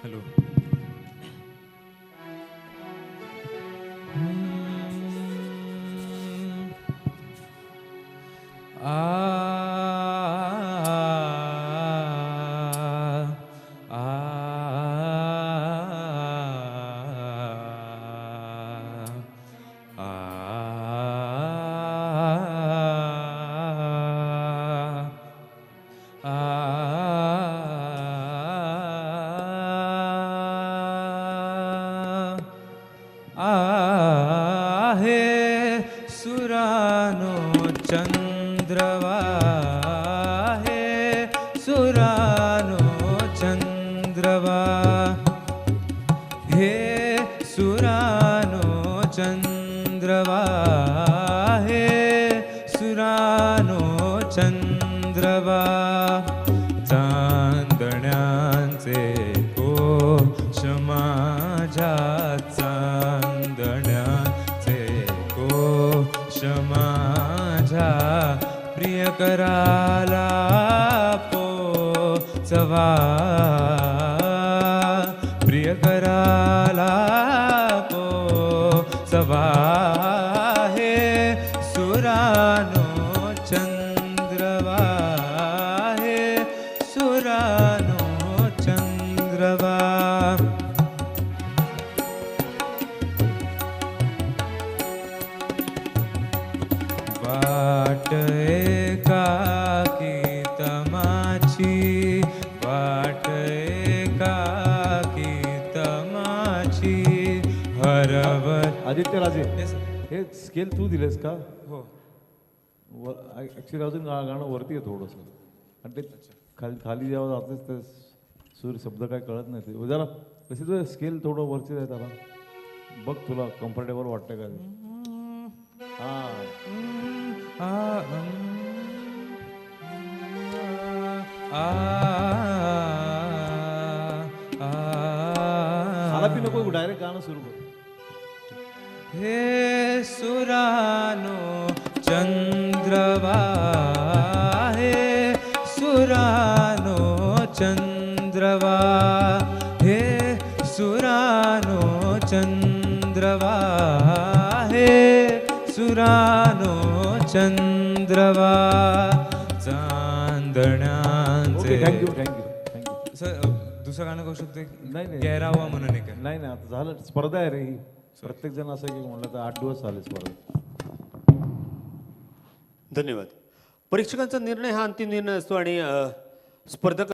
Hello. आहे सुरानो चंद्रवा है सुरानो चंद्रवा हे सुरानो चंद्रवा हे सुरानो चंद्रवा चांदण्यांचे कोश माझ्या चांदण्यांचे कोश माझ्या प्रियकराला पोचवा प्रियकराला पोचवा हे सुरानो चंद्रवा हे सुरानो चंद्रवा वाट एकाकी तमाची वाट एकाकी तमाची हरवत. आदित्य राजे हे स्केल तू दिलेस का? हो. ॲक्च्युली अजून गाणं वरती आहे थोडंसं आणि ते खाली जेव्हा जातेस ते सूर शब्द काय कळत नाही ते जरा कशी तुझं स्केल थोडं वरती आहे त्याला बघ तुला कम्फर्टेबल वाटतं का? हां आलापी नको डायरेक्ट गाणं सुरू कर. हे सुरानो चंद्रवा हे सुरानो चंद्रवा हे सुरानो चंद्रवा हे सुरानो चंद्रवा चांदण्यांचे. थँक्यू सर दुसरं गाणं करू शकतो? नाही नाही गैरावा म्हणून नाही का? नाही आता झालं स्पर्धा आहे रे ही. प्रत्येक जण असं की म्हणलं तर 8 दिवस झाले स्पर्धा. धन्यवाद. परीक्षकांचा निर्णय हा अंतिम निर्णय असतो आणि स्पर्धक